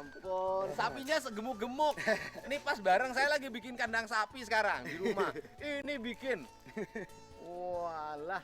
ampun, sapinya segemuk-gemuk. Ini pas bareng saya lagi bikin kandang sapi sekarang di rumah. Ini bikin. Walah.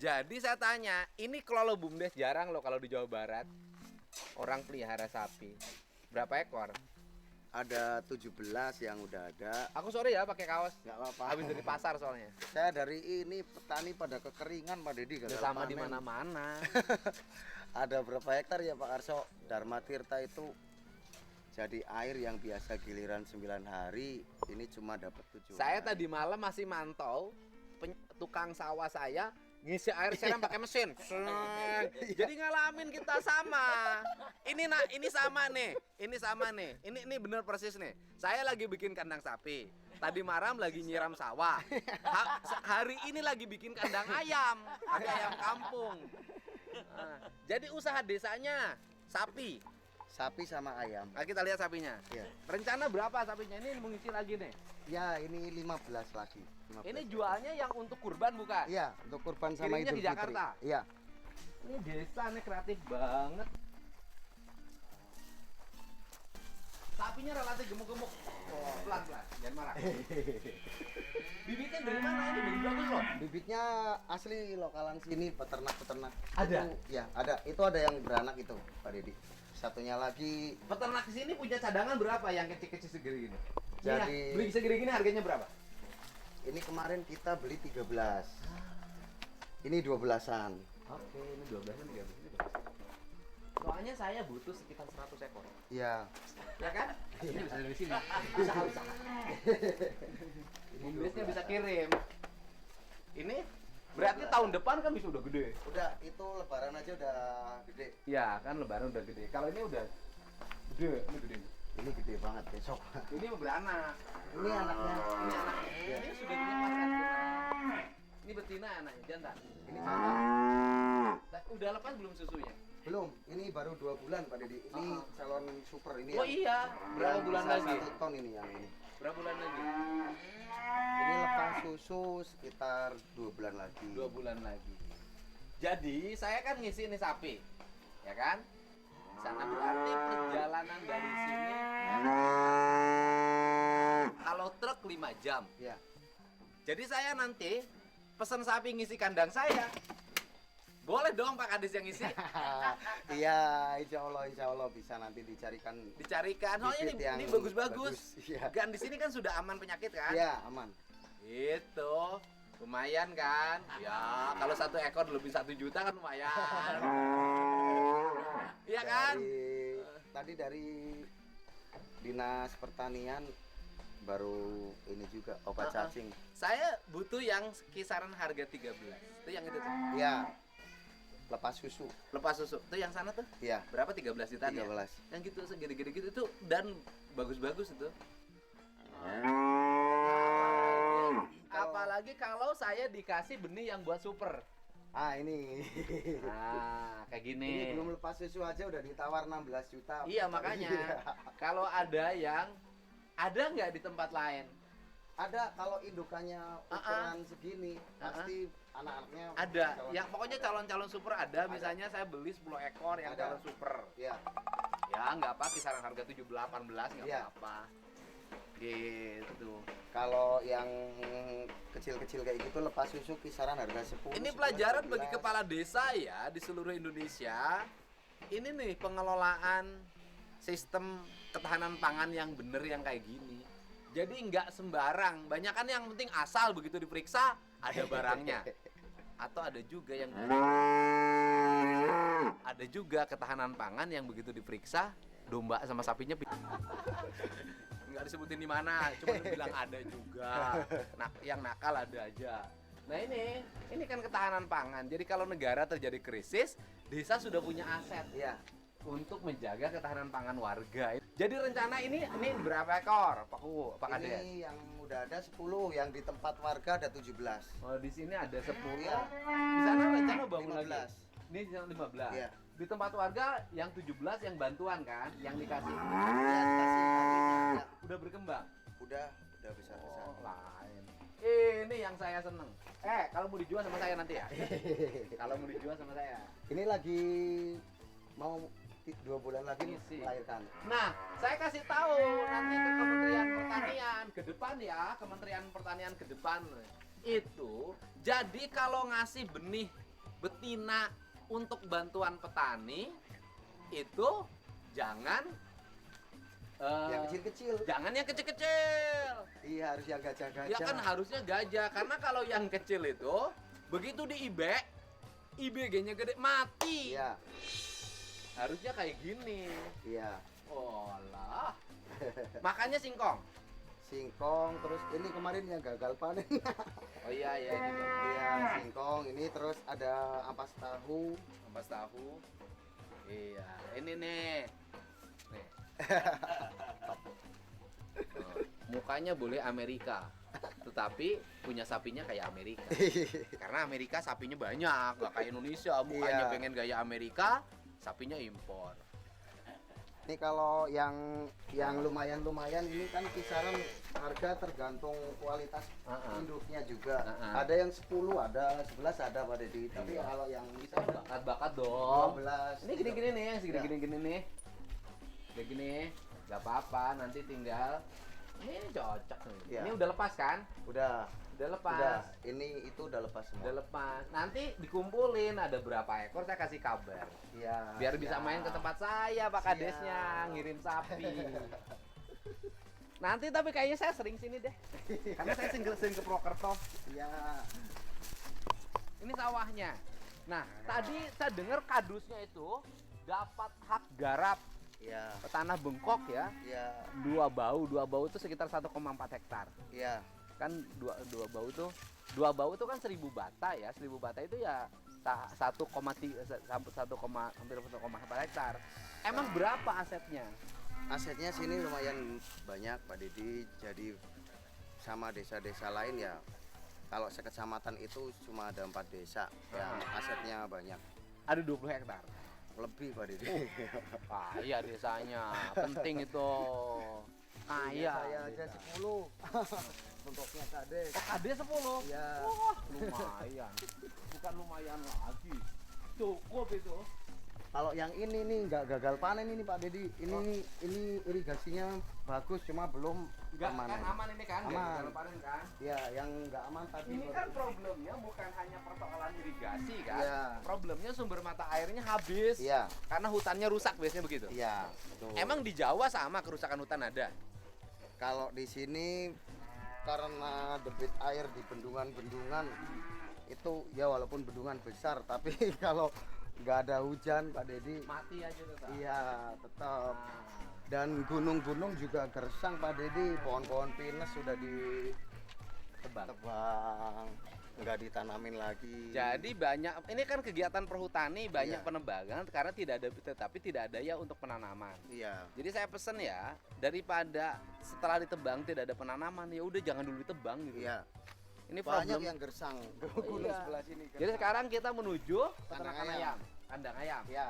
Jadi saya tanya, ini kalau BUMDes jarang loh kalau di Jawa Barat orang pelihara sapi. Berapa ekor? Ada 17 yang udah ada. Aku sorry ya pakai kaos. Nggak apa-apa. Habis dari pasar soalnya. Saya dari ini petani pada kekeringan Pak Dedi. Udah gagal sama di panen. mana-mana. Ada berapa hektar ya Pak Arso? Dharma Tirta itu jadi air yang biasa giliran 9 hari, ini cuma dapat 7 Saya hari. tadi malam masih mantau tukang sawah saya ngisi air sekarang pakai mesin. Jadi ngalamin kita sama. Ini sama nih. Ini sama nih. Ini bener persis nih. Saya lagi bikin kandang sapi. Tadi malam lagi nyiram sawah. Hari ini lagi bikin kandang ayam. Pakai ayam kampung. Nah, jadi usaha desanya sapi. Sapi sama ayam. Nah, kita lihat sapinya. Ya. Rencana berapa sapinya? Ini mengisi lagi nih. Ya, ini 15 lagi. 15. Ini jualnya yang untuk kurban bukan? Iya, untuk kurban sama Kirimnya Idul di Jakarta? Fitri. Iya. Ini desa nih kreatif banget. Sapinya relatif gemuk-gemuk. Oh, pelan-pelan, jangan marah. Bibitnya dari mana ini? Bagus loh. Bibitnya asli lokalan sini, peternak-peternak. Ada? Itu, ya, ada. Itu ada yang beranak itu, Pak Dedi. Satunya lagi Peternak di sini punya cadangan berapa yang kecil-kecil segini gini? Jadi- beli segini gini harganya berapa? ini kemarin kita beli 13. Ini 12-an. Oke, ini 12-an 13 ini bagus. Soalnya saya butuh sekitar 100 ekor. Iya. Ya kan? Ini bisa dari sini. Bisa. Bumdesnya bisa kirim. Ini berarti tahun depan kan bisa udah gede. Udah, itu lebaran aja udah gede. Ya kan lebaran udah gede. Kalau ini udah gede, ini gede. Ini gede banget besok. Ini beranak. Ini anaknya. Ini anaknya. Ya. Ini sudah dilepaskan betina. Ini betina anaknya, jantan. Ini sama. Udah lepas belum susunya? Belum, ini baru 2 bulan Pak Dedi. Ini calon super ini. Oh yang- iya, berapa yang bulan bisa lagi? 1 ton ini yang ini. Berapa bulan lagi? Ini lepas susu sekitar 2 bulan lagi. 2 bulan lagi. Jadi saya kan ngisi ini sapi, ya kan? Sana berarti perjalanan dari sini kalau truk 5 jam. Ya. Jadi saya nanti pesan sapi ngisi kandang saya. Boleh dong Pak Kades yang ngisi? Iya, insya Allah bisa nanti dicarikan. Dicarikan. Oh Bibit ini yang bagus-bagus. bagus, iya. Kan di sini kan sudah aman penyakit kan? Iya, aman. Itu lumayan kan? Ya kalau 1 ekor lebih 1 juta kan lumayan. Iya kan? Tadi dari Dinas Pertanian baru ini juga obat cacing. Saya butuh yang kisaran harga 13. Itu yang itu tuh. Iya. Lepas susu. Lepas susu. Itu yang sana tuh. Iya. Berapa 13 juta ya? 13. Yang gitu segede-gede gitu itu dan bagus-bagus itu. Apalagi kalau saya dikasih benih yang buat super. Ah, ini. Nah, kayak gini. Ini belum lepas susu aja udah ditawar 16 juta. Iya, makanya. Kalau ada nggak di tempat lain? Ada, kalau indukannya ukuran segini, pasti anak-anaknya Ada. calon- Yang pokoknya calon-calon super ada. Misalnya saya beli 10 ekor yang Ada. calon super. Iya. Ya, nggak apa, kisaran harga 17 18 nggak Iya. apa-apa. Gitu. Kalau yang kecil-kecil kayak gitu lepas susu kisaran harga 10. Ini 11, pelajaran bagi 12. kepala desa ya di seluruh Indonesia. Ini nih pengelolaan sistem ketahanan pangan yang bener yang kayak gini. Jadi nggak sembarang. Banyak kan yang penting asal begitu diperiksa ada barangnya. Atau ada juga yang ketahanan pangan yang begitu diperiksa domba sama sapinya nggak disebutin di mana, cuma bilang ada juga. Nah, yang nakal ada aja. Nah ini kan ketahanan pangan. Jadi kalau negara terjadi krisis, desa sudah punya aset Iya. untuk menjaga ketahanan pangan warga. Jadi rencana ini berapa ekor, Pak Kades? Ini yang udah ada 10, yang di tempat warga ada 17. Oh, di sini ada 10. Iya. Di sana rencana bangun 15. lagi. Ini yang 15. Iya. Di tempat warga yang 17 yang bantuan kan, yang dikasih. Ya, dikasih pabriknya. Udah berkembang. Udah besar-besar. Oh, lain. Ini yang saya seneng. Kalau mau dijual sama saya nanti ya. Kalau mau dijual sama saya. Ini lagi mau 2 bulan lagi Isi. melahirkan. Nah, saya kasih tahu nanti ke Kementerian Pertanian ke depan ya, Kementerian Pertanian ke depan itu. Jadi kalau ngasih benih betina untuk bantuan petani itu jangan Yang kecil-kecil. jangan yang kecil-kecil. Iya, harus yang gajah-gajah. Ya kan harusnya gajah, karena kalau yang kecil itu begitu diibek, IBG-nya gede mati. Iya, Harusnya kayak gini. iya. Olah. Makanya singkong. Singkong, terus ini kemarin yang gagal panen. Oh iya iya ini dong. Iya, singkong. Ini terus ada ampas tahu. Ampas tahu. Iya, ini nih. Nih. Oh, mukanya boleh Amerika, tetapi punya sapinya kayak Amerika. Karena Amerika sapinya banyak, nggak kayak Indonesia. Mukanya Iya. pengen gaya Amerika, sapinya impor. Ini kalau yang lumayan-lumayan ini kan kisaran harga tergantung kualitas induknya juga. Ada yang 10, ada 11, ada Pak Deddy. Tapi Iya. kalau yang Bisa bakat-bakat dong. 12. Ini gini-gini nih, yang Ya. segini-gini nih. Kayak gini, nggak apa-apa. Nanti tinggal ini cocok nih. Ya. Ini udah lepas kan? Udah, Udah lepas. udah. Ini itu udah lepas semua. Udah lepas. Nanti dikumpulin ada berapa ekor saya kasih kabar. Iya. Biar bisa siap. main ke tempat saya Pak Siap. Kadesnya ngirim sapi. Nanti tapi kayaknya saya sering sini deh. Karena saya sering ke Prokerto. Iya. Ini sawahnya. Nah, tadi saya dengar kadusnya itu dapat hak garap Iya. tanah bengkok ya. Iya. Dua bau itu sekitar 1,4 hektar. Iya. Kan dua bau itu kan 1000 bata ya. 1000 bata itu ya 1,3 hampir 1,4 hektar. Emang berapa asetnya? Asetnya sini lumayan banyak Pak Deddy. Jadi sama desa-desa lain ya. Kalau sekecamatan itu cuma ada 4 desa yang asetnya banyak. Ada 20 hektar. Lebih Pak Deddy. Kaya desanya, penting itu. Kaya. Saya aja 10. Bentuknya kades. Oh, KD 10. Iya. Wah, lumayan. Bukan lumayan lagi. Cukup itu. Kalau yang ini nih nggak gagal panen ini Pak Deddy. Ini irigasinya bagus cuma belum Enggak permanen. kan aman ini kan? Aman. Nggak gagal panen kan? Ya, yang nggak aman tadi. Ini kan problemnya bukan hanya persoalan irigasi kan? Iya. Problemnya sumber mata airnya habis. Iya. Karena hutannya rusak biasanya begitu. Iya. Betul. Emang di Jawa sama kerusakan hutan ada? Kalau di sini karena debit air di bendungan-bendungan itu ya walaupun bendungan besar tapi kalau nggak ada hujan Pak Deddy, Mati aja tetap. iya tetap. Nah, Dan gunung-gunung juga gersang Pak Deddy, pohon-pohon pinus sudah tebang. ditebang, nggak ditanamin lagi. Jadi banyak, ini kan kegiatan perhutani banyak Iya. penebangan karena tidak ada, tetapi tidak ada ya untuk penanaman. Iya. Jadi saya pesen ya, daripada setelah ditebang tidak ada penanaman, ya udah jangan dulu ditebang gitu. Iya. Ini Banyak problem. yang gersang. Gunung Iya. sebelah sini. Jadi gersang. sekarang kita menuju peternakan Kandang ayam, kandang ayam. ya.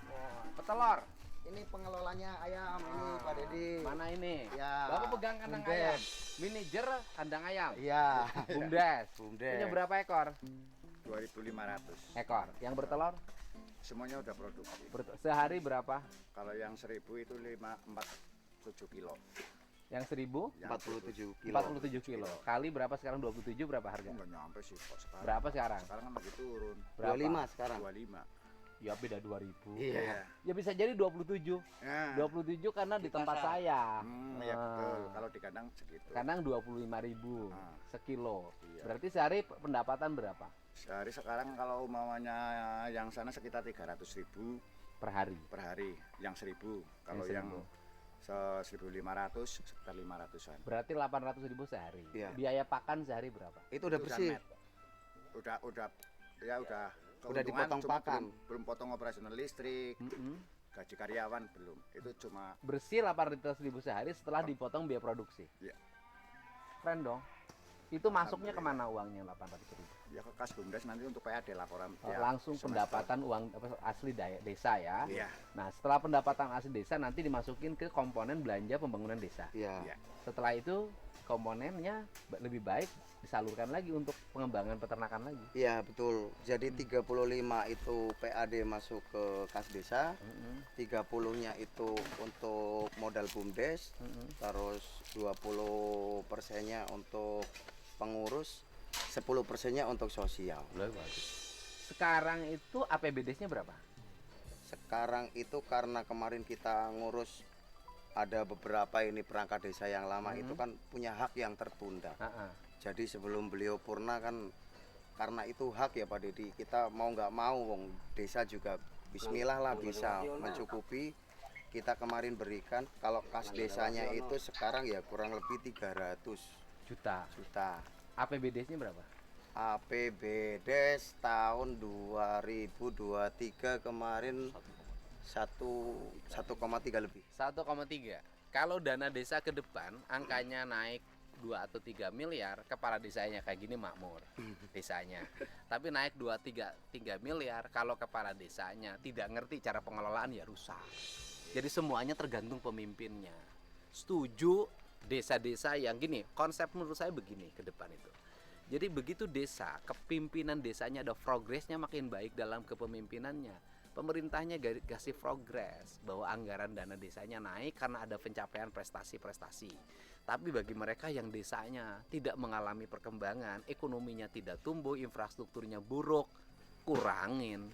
Oh, petelur. Ini pengelolanya ayam ini Ah, Pak Deddy. Mana ini? Ya. Bapak pegang kandang Bumdes. ayam. Manajer kandang ayam. Iya. Bumdes. Bumdes. Punya berapa ekor? 2.500. Ekor. Yang bertelur? Semuanya udah produksi. Sehari berapa? Kalau yang 1000 itu 47 kilo. Yang 1000? Yang 47 kilo. 47 kilo. Kali berapa sekarang? 27 berapa harga? Enggak nyampe sih kok sekarang. Berapa sekarang? Sekarang kan lagi turun. Berapa? 25 sekarang. 25. Ya beda 2000. Iya. Ya bisa jadi 27. Ya. 27 karena di tempat pasar. saya. Ya Ah. betul. Kalau di kandang segitu. Kadang 25.000 Ah. sekilo. Iya. Berarti sehari pendapatan berapa Sehari sekarang kalau umpamanya yang sana sekitar 300.000 per hari? per hari. Yang 1000. Kalau Yang yang 1000. 1.500 sekitar 500-an. Berarti 800.000 sehari. Iya. Biaya pakan sehari berapa? Itu udah Itu bersih. net. Udah ya udah Udah keuntungan dipotong cuma pakan. belum potong operasional listrik, Mm-mm. gaji karyawan belum. Itu cuma Bersih 800.000 sehari setelah dipotong biaya produksi. Iya. Keren dong. Itu masuknya kemana uangnya 800.000? Ya ke kas BUMDes nanti untuk PAD laporan. Oh, tiap langsung semester. pendapatan uang asli desa ya. Iya. Nah, setelah pendapatan asli desa nanti dimasukin ke komponen belanja pembangunan desa. Iya. Iya. Setelah itu komponennya lebih baik disalurkan lagi untuk pengembangan peternakan lagi. Iya, betul. Jadi 35 itu PAD masuk ke kas desa. 30-nya itu untuk modal BUMDes. Terus 20%-nya untuk pengurus, 10%-nya untuk sosial. Sekarang itu APBD-nya berapa? Sekarang itu karena kemarin kita ngurus ada beberapa ini perangkat desa yang lama itu kan punya hak yang tertunda. Jadi sebelum beliau purna kan karena itu hak ya Pak Dedi, kita mau nggak mau wong desa juga bismillah lah bisa mencukupi. Kita kemarin berikan kalau kas desanya itu sekarang ya kurang lebih 300 juta. APBD-nya berapa? APBD tahun 2023 kemarin 1,3 lebih. 1,3. Kalau dana desa ke depan angkanya naik 2 atau 3 miliar, kepala desanya kayak gini makmur desanya. Tapi naik 2-3 miliar, kalau kepala desanya tidak ngerti cara pengelolaan ya rusak. Jadi semuanya tergantung pemimpinnya. Setuju desa-desa yang gini, konsep menurut saya begini ke depan itu. Jadi begitu desa, kepimpinan desanya ada progresnya makin baik dalam kepemimpinannya. Pemerintahnya kasih progres bahwa anggaran dana desanya naik karena ada pencapaian prestasi-prestasi. Tapi bagi mereka yang desanya tidak mengalami perkembangan, ekonominya tidak tumbuh, infrastrukturnya buruk, kurangin.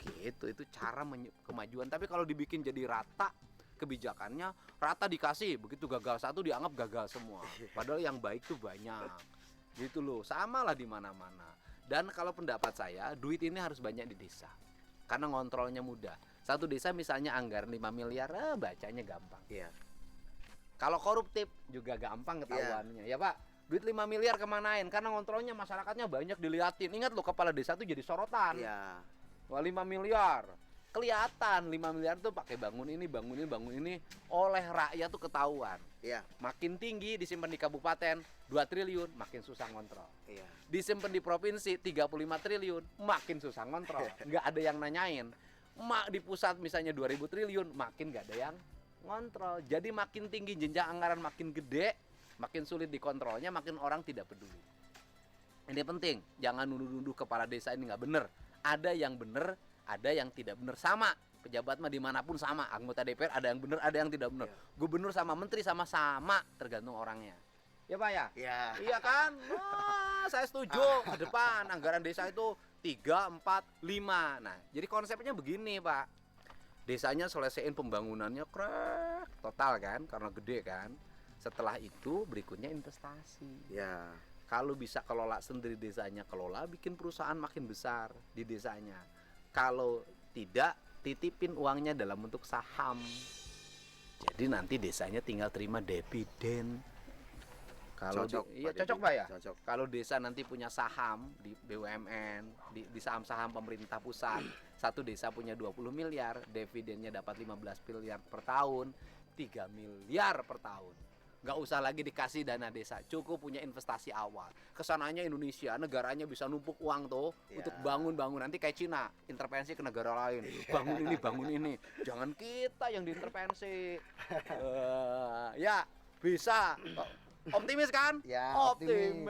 Gitu, itu cara kemajuan. Tapi kalau dibikin jadi rata, kebijakannya rata dikasih, begitu gagal satu dianggap gagal semua. Padahal yang baik tuh banyak. Gitu loh, samalah di mana-mana. Dan kalau pendapat saya, duit ini harus banyak di desa. Karena ngontrolnya mudah. Satu desa misalnya anggaran 5 miliar, bacanya gampang. Iya. Kalau koruptif juga gampang ketahuannya. Ya Pak, duit 5 miliar kemanain? Karena ngontrolnya masyarakatnya banyak diliatin. Ingat loh, kepala desa tuh jadi sorotan. Iya. Wah, 5 miliar. Kelihatan 5 miliar tuh pakai bangun ini oleh rakyat tuh ketahuan. Iya. Makin tinggi disimpan di kabupaten 2 triliun, makin susah ngontrol. Iya. Disimpan di provinsi 35 triliun, makin susah ngontrol. Nggak ada yang nanyain. Di pusat misalnya 2000 triliun, makin nggak ada yang ngontrol. Jadi makin tinggi jenjang anggaran, makin gede, makin sulit dikontrolnya, makin orang tidak peduli. Ini penting, jangan nuduh-nuduh kepala desa ini nggak bener. Ada yang bener, ada yang tidak bener. Sama, pejabat mah dimanapun sama. Anggota DPR ada yang bener, ada yang tidak bener. Gubernur sama menteri sama-sama, tergantung orangnya. Ya Pak ya? Iya. Iya kan? Wah, saya setuju. Ke depan anggaran desa itu 3, 4, 5. Nah, jadi konsepnya begini Pak. Desanya selesaiin pembangunannya krek total kan, karena gede kan. Setelah itu berikutnya investasi. Ya. Kalau bisa kelola sendiri desanya, kelola bikin perusahaan makin besar di desanya. Kalau tidak, titipin uangnya dalam bentuk saham. Jadi nanti desanya tinggal terima dividen. Kalau Cocok, iya Pak cocok Dedi. Pak ya. Cocok. Kalau desa nanti punya saham di BUMN, di saham-saham pemerintah pusat, satu desa punya 20 miliar, dividennya dapat 15 miliar per tahun, 3 miliar per tahun. Nggak usah lagi dikasih dana desa, cukup punya investasi awal. Kesananya Indonesia, negaranya bisa numpuk uang tuh untuk bangun-bangun. Nanti kayak Cina, intervensi ke negara lain, bangun ini. Jangan kita yang diintervensi. Ya, bisa. Optimis kan? Ya, optimis.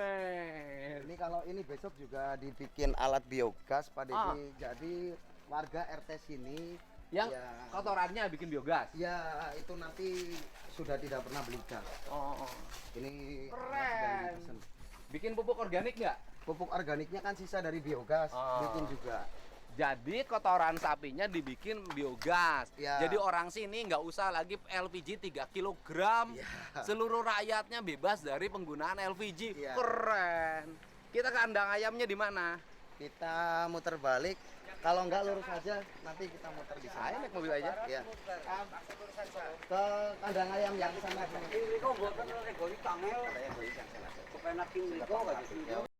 Ini kalau ini besok juga dibikin alat biogas Pak Dedi. Jadi warga RT sini Yang ya, kotorannya bikin biogas. ya itu nanti sudah tidak pernah beli gas. Ini Keren. sedang dipesan. Bikin pupuk organik nggak? Pupuk organiknya kan sisa dari biogas, bikin juga. Jadi kotoran sapinya dibikin biogas. Ya. Jadi orang sini nggak usah lagi LPG 3 kg. Ya. Seluruh rakyatnya bebas dari penggunaan LPG. Ya. Keren. Kita kandang ayamnya di mana? Kita muter balik. Kalau enggak lurus aja, nanti kita muter di sana. Ayo naik mobil aja. Ya. Ke kandang ayam yang sana. Ini kok buatan regoli tangel. Kepenak ini kok